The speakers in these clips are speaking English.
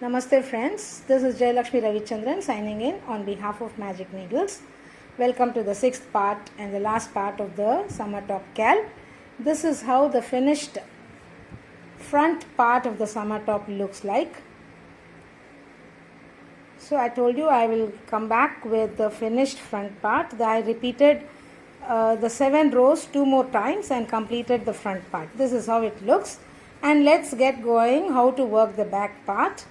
Namaste friends, this is Jayalakshmi Ravichandran signing in on behalf of Magic Needles. Welcome to the sixth part and the last part of the Summertop Cal. This is how the finished front part of the Summertop looks like. So I told you I will come back with the finished front part. I repeated the 7 rows 2 more times and completed the front part. This is how it looks, and let's get going how to work the back part.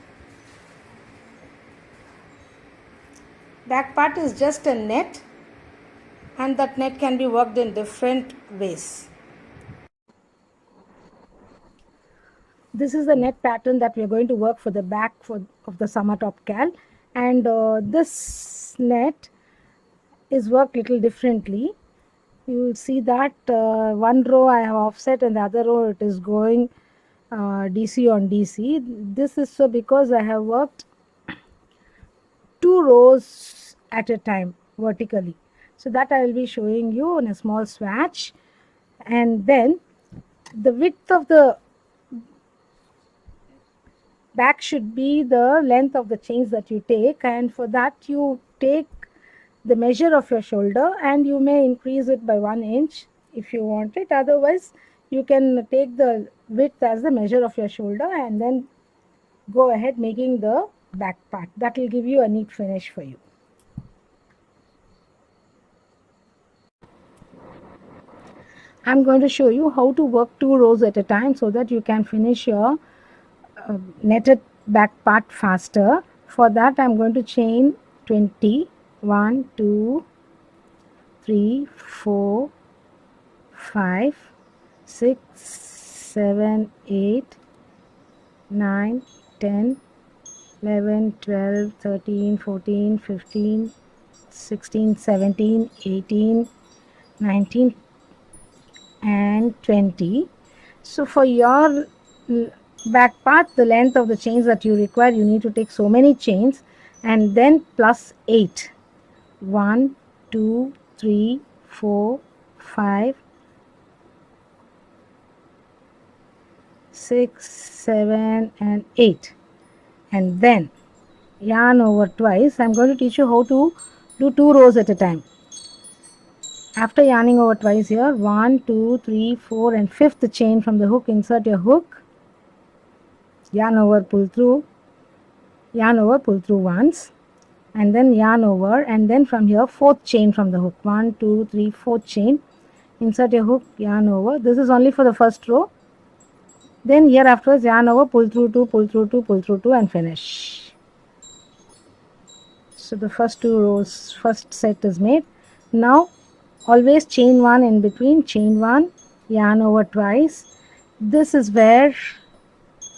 Back part is just a net, and that net can be worked in different ways. This is the net pattern that we are going to work for the back of the Summertop Cal, and this net is worked little differently. You will see that one row I have offset and the other row it is going DC on DC. This is so because I have worked 2 rows at a time vertically. So that I will be showing you in a small swatch. And then the width of the back should be the length of the chains that you take, and for that you take the measure of your shoulder and you may increase it by 1 inch if you want it. Otherwise you can take the width as the measure of your shoulder and then go ahead making the back part. That will give you a neat finish for you. I'm going to show you how to work 2 rows at a time so that you can finish your netted back part faster. For that I'm going to chain 20. 1, 2, 3, 4, 5, 6, 7, 8, 9, 10, 11, 12, 13, 14, 15, 16, 17, 18, 19 and 20. So for your back part, the length of the chains that you require, you need to take so many chains and then plus 8. 1, 2, 3, 4, 5, 6, 7 and 8, and then yarn over twice. I am going to teach you how to do 2 rows at a time. After yarning over twice here, 1, 2, 3, 4 and 5th chain from the hook, insert your hook, yarn over, pull through, yarn over, pull through once, and then yarn over, and then from here 4th chain from the hook, 1, 2, 3, 4th chain, insert your hook, yarn over. This is only for the first row. Then here afterwards yarn over, pull through 2, pull through 2, pull through 2 and finish. So the first 2 rows, first set is made. Now always chain 1 in between, chain 1, yarn over twice. This is where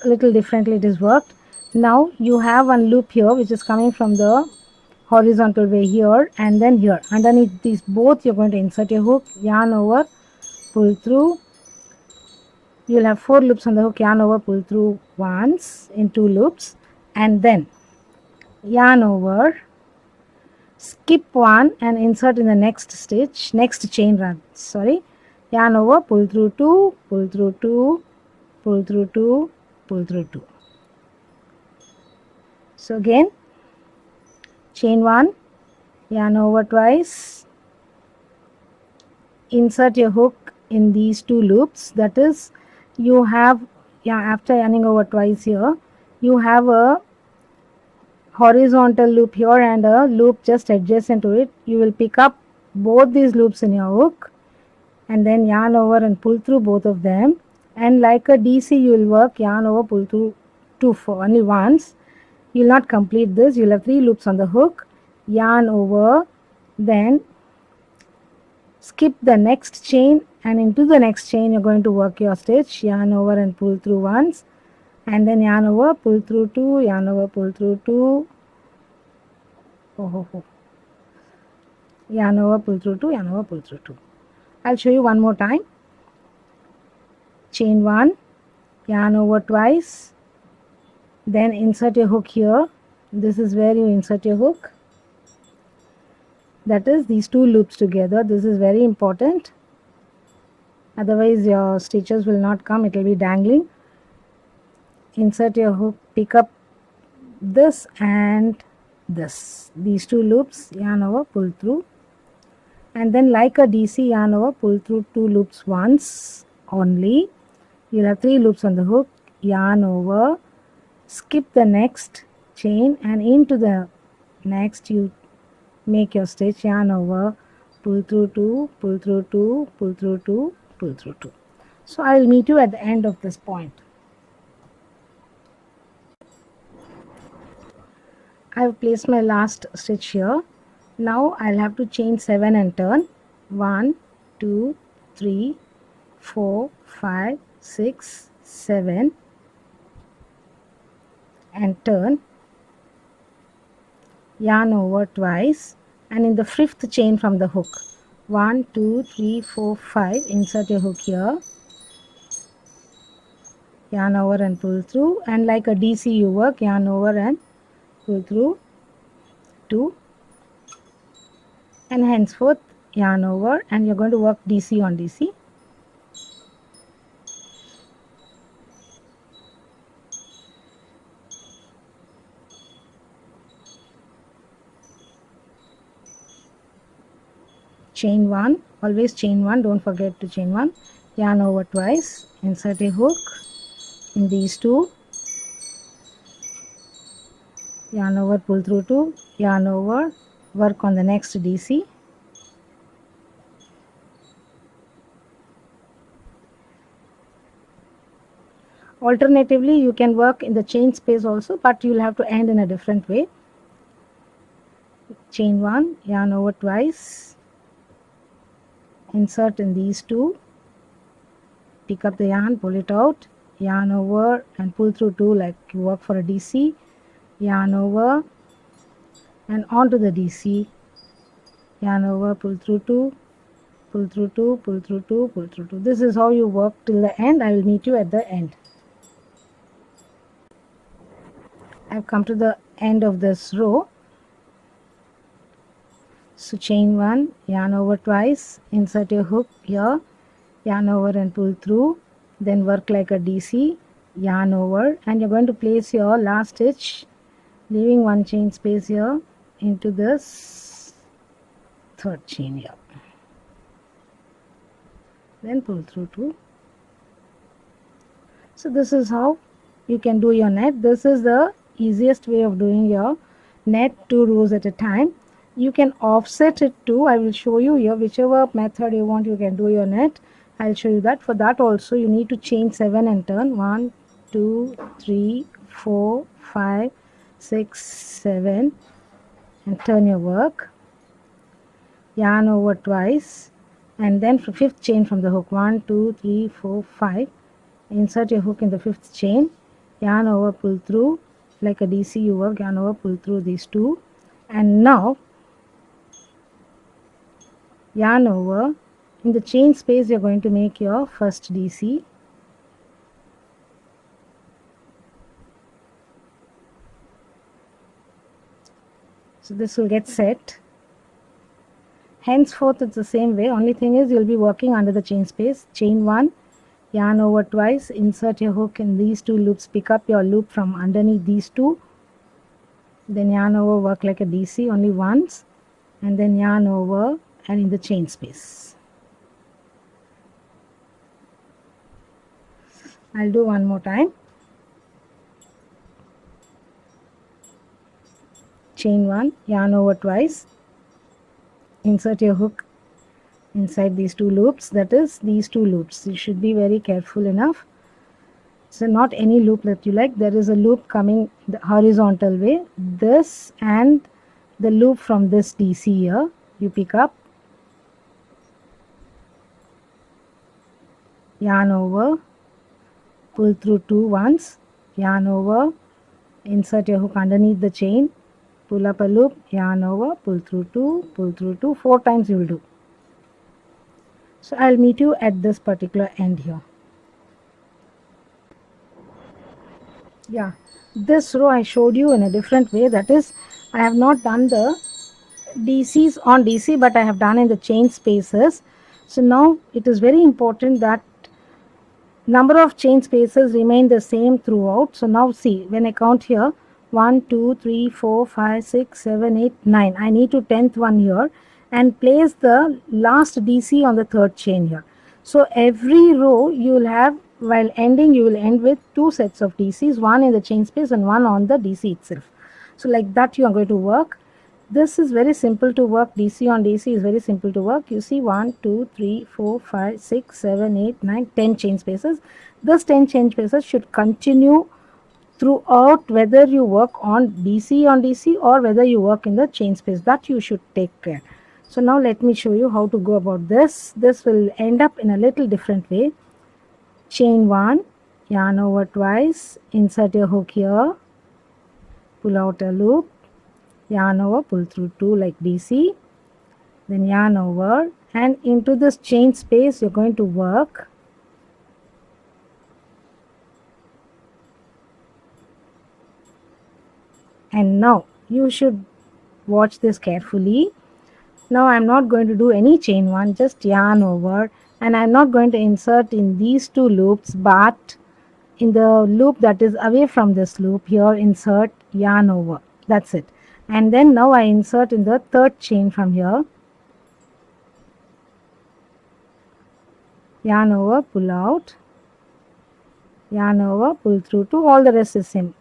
a little differently it is worked. Now you have one loop here which is coming from the horizontal way here, and then here underneath these both you're going to insert your hook, yarn over, pull through. You'll have 4 loops on the hook, yarn over, pull through once in 2 loops, and then yarn over, skip 1 and insert in the next stitch, next chain run, yarn over, pull through 2, pull through 2, pull through 2, pull through 2. So again, chain 1, yarn over twice, insert your hook in these 2 loops. That is, you have, after yarning over twice here, you have a horizontal loop here and a loop just adjacent to it. You will pick up both these loops in your hook and then yarn over and pull through both of them, and like a DC you will work yarn over, pull through 2 for only once. You will not complete this. You will have 3 loops on the hook, yarn over, then skip the next chain, and into the next chain you're going to work your stitch, yarn over and pull through once, and then yarn over, pull through 2, yarn over, pull through 2, yarn over, pull through 2, yarn over, pull through 2. I'll show you one more time. Chain 1, yarn over twice, then insert your hook here. This is where you insert your hook, that is these 2 loops together. This is very important, otherwise your stitches will not come, it will be dangling. Insert your hook, pick up this and this, these two loops, yarn over, pull through, and then like a DC, yarn over, pull through 2 loops once only. You'll have 3 loops on the hook, yarn over, skip the next chain, and into the next you make your stitch, yarn over, pull through 2, pull through 2, pull through 2, pull through 2. So I will meet you at the end of this point. I have placed my last stitch here. Now I'll have to chain 7 and turn 1, 2, 3, 4, 5, 6, 7 and turn, yarn over twice, and in the 5th chain from the hook, 1, 2, 3, 4, 5, insert your hook here, yarn over and pull through, and like a DC you work, yarn over and pull through 2, and henceforth yarn over, and you're going to work DC on DC. Chain 1, always chain 1, don't forget to chain 1, yarn over twice, insert a hook in these 2, yarn over, pull through 2, yarn over, work on the next DC. Alternatively, you can work in the chain space also, but you'll have to end in a different way. Chain 1, yarn over twice, insert in these 2, pick up the yarn, pull it out, yarn over and pull through 2 like you work for a DC, yarn over and onto the DC, yarn over, pull through 2, pull through 2, pull through 2, pull through 2. This is how you work till the end. I will meet you at the end. I have come to the end of this row. So chain 1, yarn over twice, insert your hook here, yarn over and pull through, then work like a DC, yarn over, and you're going to place your last stitch, leaving 1 chain space here, into this 3rd chain here, then pull through 2. So this is how you can do your net. This is the easiest way of doing your net, 2 rows at a time. You can offset it too. I will show you here, whichever method you want, you can do your net. I'll show you that. For that also you need to chain 7 and turn 1, 2, 3, 4, 5, 6, 7 and turn your work, yarn over twice, and then for 5th chain from the hook, 1, 2, 3, 4, 5, insert your hook in the 5th chain, yarn over, pull through like a DC you work, yarn over, pull through these 2, and now yarn over, in the chain space you're going to make your first DC, so this will get set. Henceforth it's the same way, only thing is you'll be working under the chain space. Chain 1, yarn over twice, insert your hook in these 2 loops, pick up your loop from underneath these 2, then yarn over, work like a DC only once, and then yarn over and in the chain space. I'll do one more time. Chain 1, yarn over twice, insert your hook inside these 2 loops, that is these 2 loops. You should be very careful enough. So not any loop that you like, there is a loop coming the horizontal way, this and the loop from this DC here, you pick up, yarn over, pull through 2 once, yarn over, insert your hook underneath the chain, pull up a loop, yarn over, pull through 2, 4 times you will do. So I'll meet you at this particular end here. Yeah, this row I showed you in a different way, that is I have not done the DCs on DC, but I have done in the chain spaces. So now it is very important that number of chain spaces remain the same throughout. So now see, when I count here, 1 2 3 4 5 6 7 8 9. I need to 10th one here and place the last DC on the third chain here. So every row you will have, while ending you will end with two sets of DCs, one in the chain space and one on the DC itself. So like that you are going to work. This is very simple to work. DC on DC is very simple to work. You see 1 2 3 4 5 6 7 8 9 10 chain spaces. This 10 chain spaces should continue throughout, whether you work on DC or whether you work in the chain space. That you should take care. So now let me show you how to go about this. This will end up in a little different way. Chain 1, yarn over twice, insert your hook here, pull out a loop, yarn over, pull through 2 like DC, then yarn over, and into this chain space you're going to work and now you should watch this carefully. Now I'm not going to do any chain 1, just yarn over, and I'm not going to insert in these two loops, but in the loop that is away from this loop here, insert yarn over. That's it. And then now I insert in the third chain from here, yarn over, pull out, yarn over, pull through 2, all the rest is same.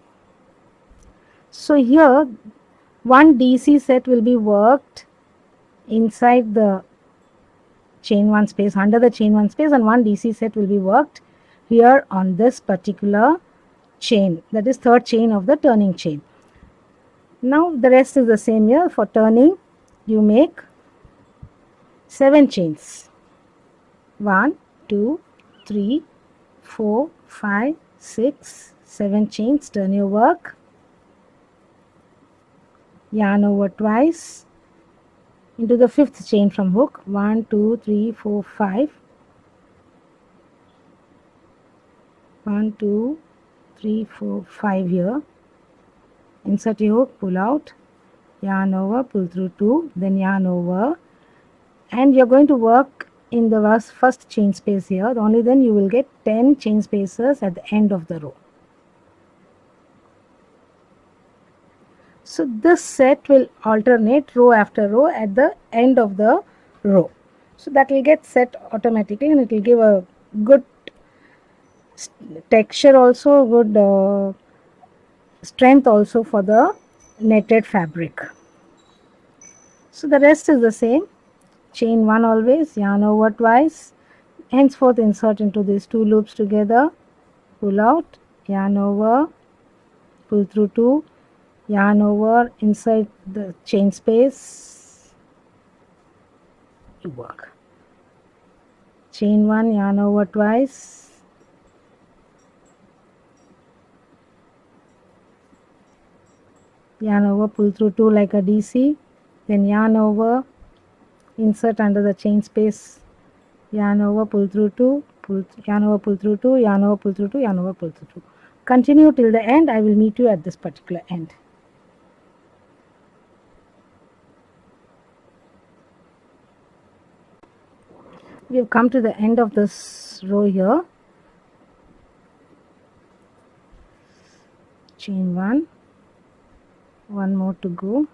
So here one DC set will be worked inside the chain 1 space, under the chain 1 space, and one DC set will be worked here on this particular chain, that is third chain of the turning chain. Now the rest is the same here. For turning you make 7 chains, 1 2 3 4 5 6 7 chains. Turn your work, yarn over twice into the fifth chain from hook, 1 2 3 4 5, 1 2 3 4 5 here, insert your hook, pull out, yarn over, pull through 2, then yarn over, and you're going to work in the first chain space here. Only then you will get 10 chain spaces at the end of the row. So this set will alternate row after row at the end of the row. So that will get set automatically, and it will give a good texture also, good strength also for the netted fabric. So the rest is the same. Chain 1 always, yarn over twice, henceforth insert into these two loops together, pull out, yarn over, pull through 2, yarn over, inside the chain space, you work. Chain 1, yarn over twice, yarn over, pull through 2 like a DC, then yarn over, insert under the chain space, yarn over, pull through 2, yarn over, pull through 2, yarn over, pull through 2, yarn over, pull through 2. Continue till the end. I will meet you at this particular end. We have come to the end of this row here. Chain 1, one more to go.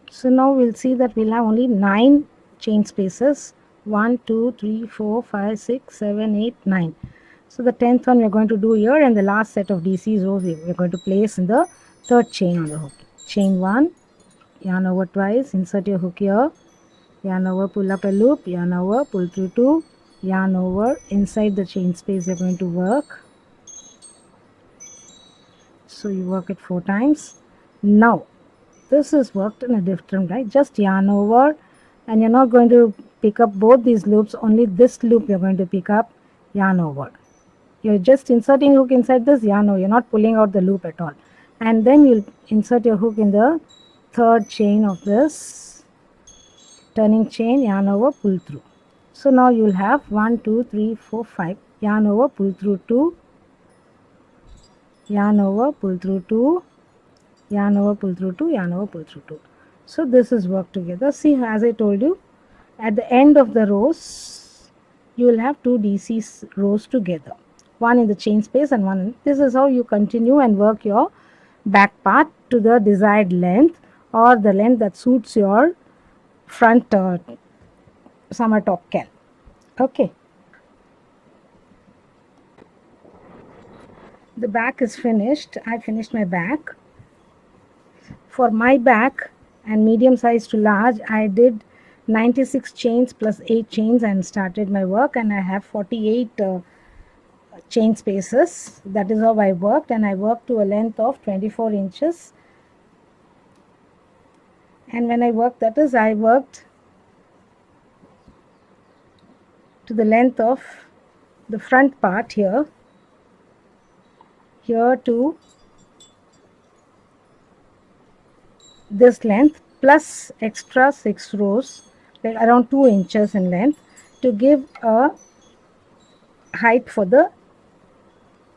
So now we'll see that we'll have only 9 chain spaces, 1 2 3 4 5 6 7 8 9. So the 10th one we are going to do here, and the last set of DC rows we are going to place in the third chain on the hook. Chain 1, yarn over twice, insert your hook here, yarn over, pull up a loop, yarn over, pull through 2, yarn over, inside the chain space you are going to work. So you work it 4 times. Now this is worked in a different way. Just yarn over, and you're not going to pick up both these loops, only this loop you're going to pick up, yarn over. You're just inserting hook inside this, yarn over, you're not pulling out the loop at all. And then you'll insert your hook in the third chain of this turning chain, yarn over, pull through. So now you'll have 1 2 3 4 5, yarn over, pull through 2, yarn over, pull through 2, yarn over, pull through 2, yarn over, pull through 2. So this is worked together. See, as I told you, At the end of the rows, you will have two DC rows together, one in the chain space and one in, this is how you continue and work your back part to the desired length or the length that suits your front summer top can. Okay, the back is finished. I finished my back. For my back and medium size to large, I did 96 chains plus 8 chains and started my work, and I have 48 chain spaces. That is how I worked, and I worked to a length of 24 inches. And when I worked, that is, I worked to the length of the front part here to this length plus extra 6 rows, like around 2 inches in length, to give a height for the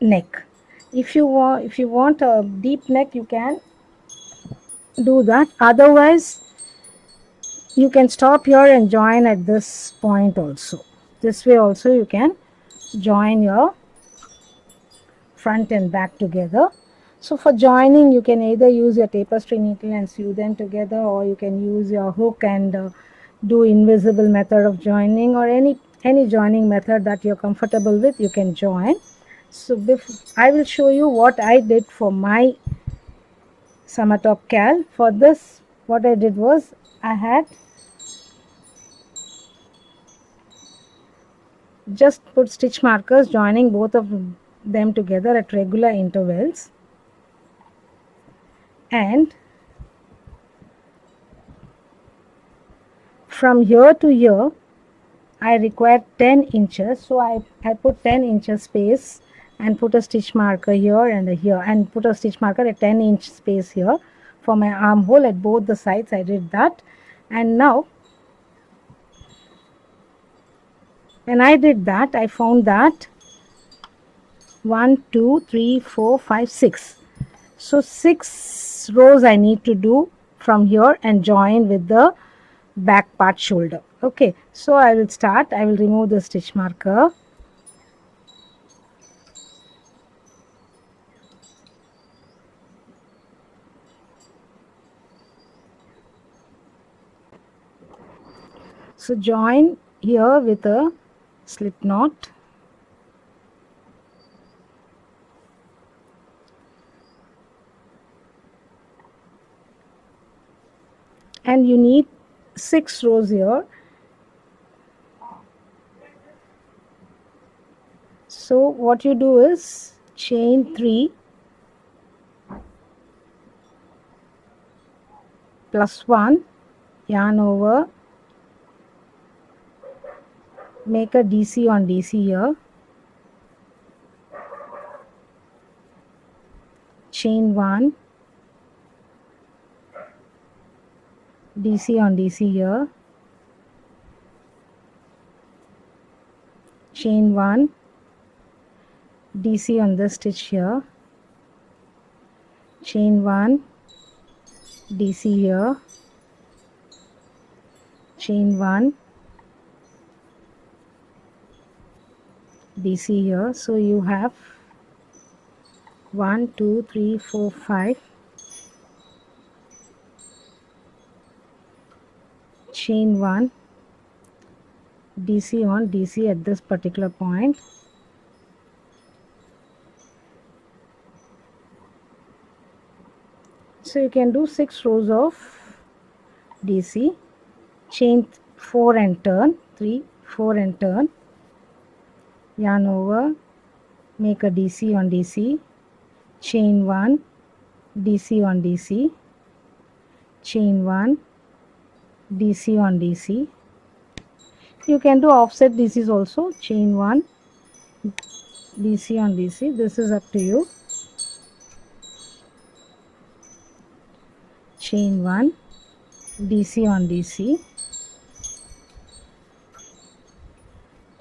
neck. If you want a deep neck, you can do that. Otherwise, you can stop here and join at this point also. This way also you can join your front and back together. So for joining, you can either use your tapestry needle and sew them together, or you can use your hook and do invisible method of joining, or any joining method that you're comfortable with, you can join. So I will show you what I did for my Summertop cal. For this, what I did was, I had just put stitch markers joining both of them together at regular intervals, and from here to here I required 10 inches, so I put 10 inches space and put a stitch marker here and here, and put a stitch marker at 10-inch space here for my armhole at both the sides. I did that. And now when I did that, I found that 1 2 3 4 5 6, so 6 rows I need to do from here and join with the back part shoulder. Okay, so I will start. I will remove the stitch marker. So join here with a slip knot, and you need 6 rows here. So what you do is chain 3 plus 1, yarn over, make a DC on DC here, chain 1, DC on DC here, chain 1, DC on this stitch here, chain 1, DC here, chain 1, DC here. So you have 1 2 3 4 5, chain 1, DC on DC at this particular point, so you can do 6 rows of DC, chain 4 and turn, 3 4 and turn, yarn over, make a DC on DC, chain 1, DC on DC, chain 1, DC on DC. You can do offset DCs also, chain 1, DC on DC, this is up to you, chain 1, DC on DC,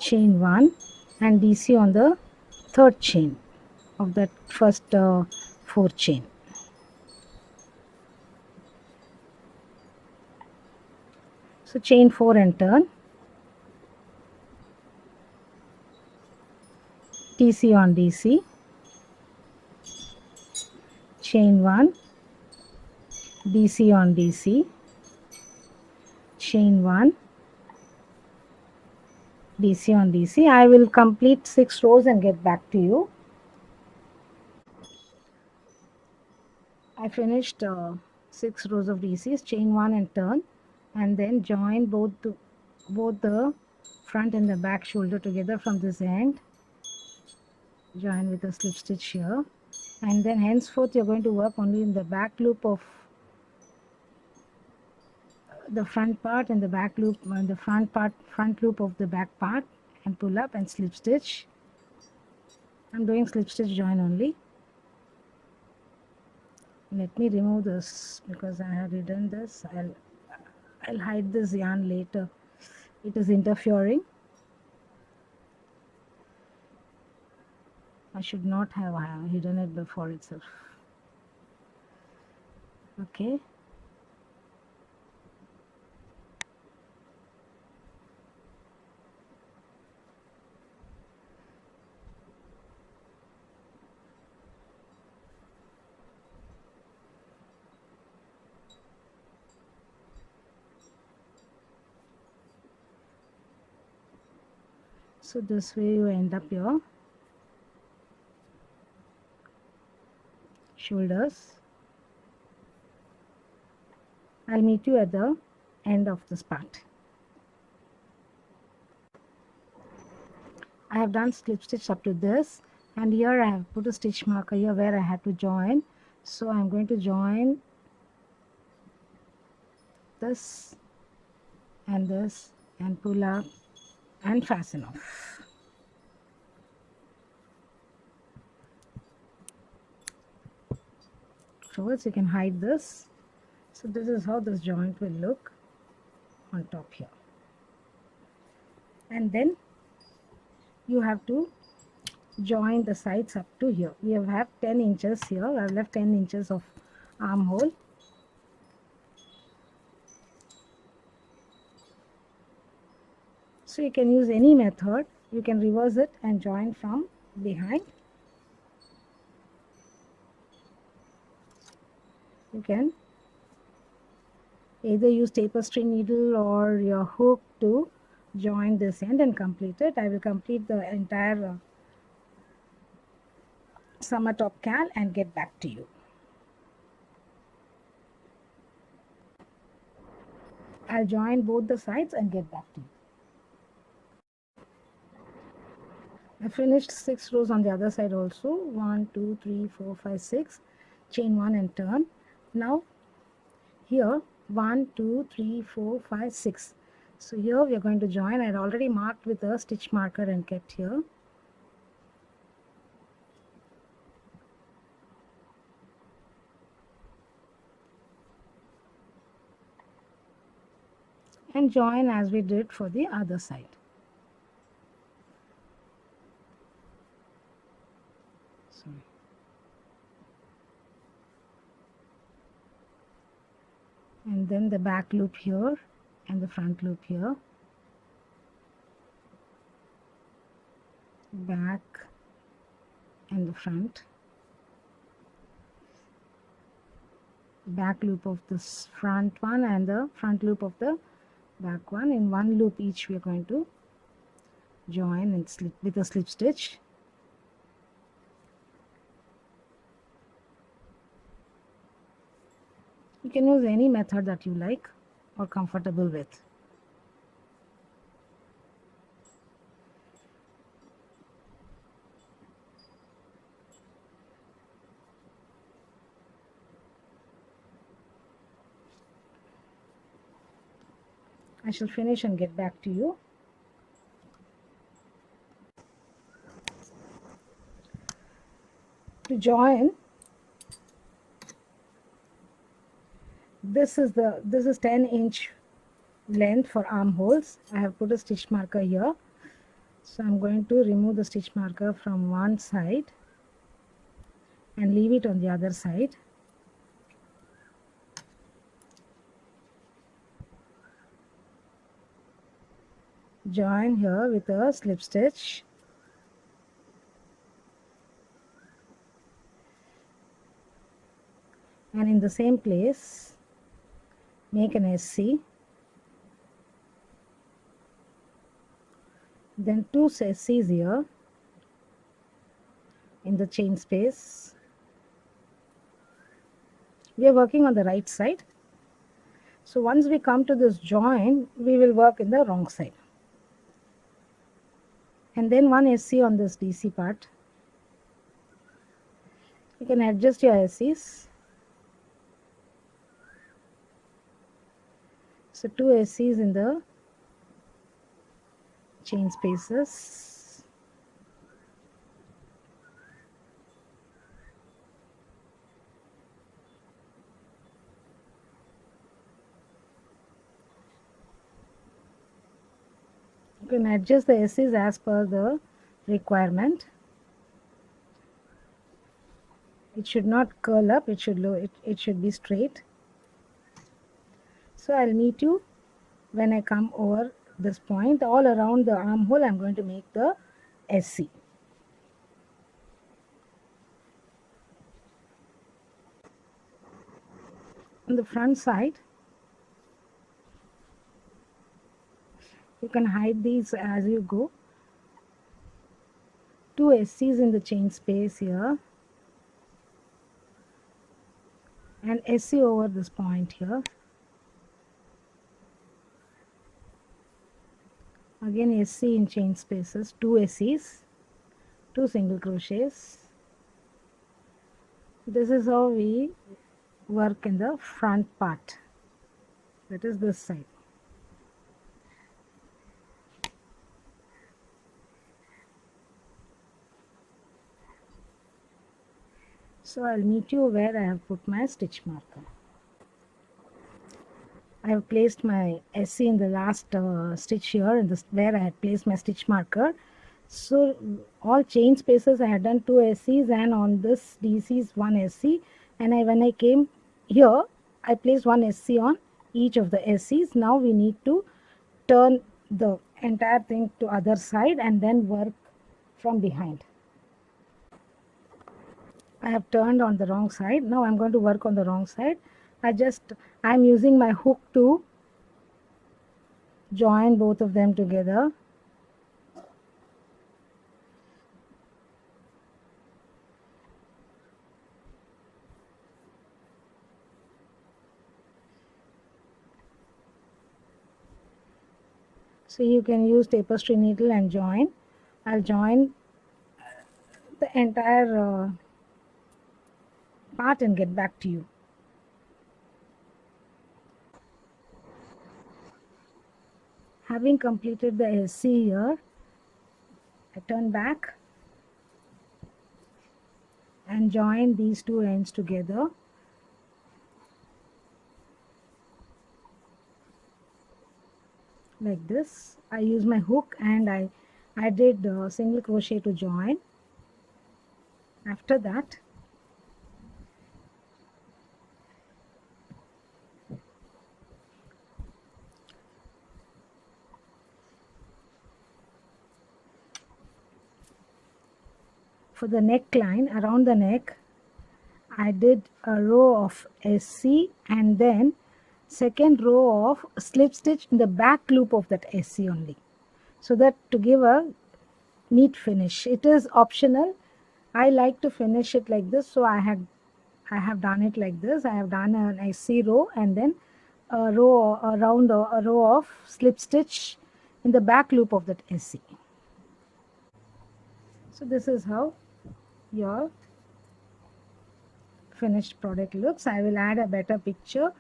chain 1, and DC on the third chain of that first 4 chain. So chain 4 and turn, TC on DC, chain 1, DC on DC, chain 1, DC on DC. I will complete 6 rows and get back to you. I finished 6 rows of DCs, chain 1 and turn, and then join both the front and the back shoulder together from this end. Join with a slip stitch here, and then henceforth you're going to work only in the back loop of the front part and the back loop and the front loop of the back part, and pull up and slip stitch. I'm doing slip stitch join only. Let me remove this because I had hidden this. I'll hide this yarn later. It is interfering. I should not have hidden it before itself. Okay. So this way you end up your shoulders. I'll meet you at the end of this part. I have done slip stitch up to this, and here I have put a stitch marker here where I had to join. So I'm going to join this and pull up and fasten off. So you can hide this. So this is how this joint will look on top here. And then you have to join the sides up to here. We have 10 inches here. I've left 10 inches of armhole. So you can use any method. You can reverse it and join from behind. You can either use tapestry needle or your hook to join this end and complete it. I will complete the entire Summertop cal and get back to you. I'll join both the sides and get back to you. I finished 6 rows on the other side also. 1, 2, 3, 4, 5, 6. Chain 1 and turn. Now here 1, 2, 3, 4, 5, 6. So here we are going to join. I had already marked with a stitch marker and kept here. And join as we did for the other side. And then the back loop here and the front loop here, back and the front, back loop of this front one and the front loop of the back one. In one loop each we are going to join and slip with a slip stitch. You can use any method that you like or comfortable with. I shall finish and get back to you. To join, this is 10-inch length for armholes. I have put a stitch marker here. So I'm going to remove the stitch marker from one side and leave it on the other side. join here with a slip stitch, and in the same place make an SC, then 2 SCs here in the chain space. We are working on the right side, so once we come to this join, we will work in the wrong side, and then 1 SC on this DC part. You can adjust your SCs. So 2 SCs in the chain spaces. You can adjust the SCs as per the requirement. It should not curl up, it should be straight. So I'll meet you when I come over this point. All around the armhole I'm going to make the SC. On the front side, you can hide these as you go. 2 SCs in the chain space here, and SC over this point here. Again SC in chain spaces, 2 SCs, 2 single crochets. This is how we work in the front part, that is this side. So I'll meet you where I have put my stitch marker. I have placed my SC in the last stitch here, in this where I had placed my stitch marker. So all chain spaces I had done 2 SCs, and on this DC is 1 SC, and when I came here I placed 1 SC on each of the SCs. Now we need to turn the entire thing to other side and then work from behind. I have turned on the wrong side. Now I'm going to work on the wrong side. I'm using my hook to join both of them together. So you can use tapestry needle and join. I'll join the entire part and get back to you. Having completed the SC here, I turn back and join these 2 ends together. Like this. I use my hook and I did single crochet to join. After that, for the neckline, around the neck, I did a row of SC and then second row of slip stitch in the back loop of that SC only, so that to give a neat finish. It is optional. I like to finish it like this, so I have done it like this. I have done an SC row and then a row around a row of slip stitch in the back loop of that SC. So this is how your finished product looks. I will add a better picture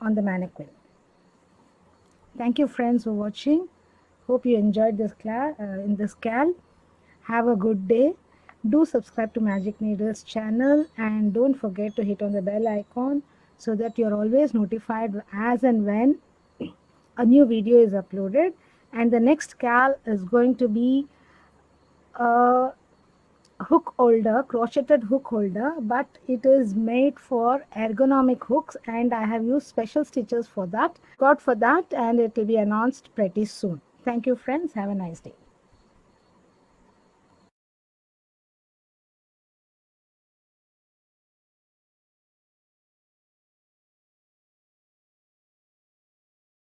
on the mannequin. Thank you friends for watching. Hope you enjoyed this class in this cal. Have a good day. Do subscribe to Magic Needles channel and don't forget to hit on the bell icon so that you're always notified as and when a new video is uploaded. And the next cal is going to be a hook holder, crocheted hook holder, but it is made for ergonomic hooks, and I have used special stitches for that. Got for that, and it will be announced pretty soon. Thank you friends. Have a nice day.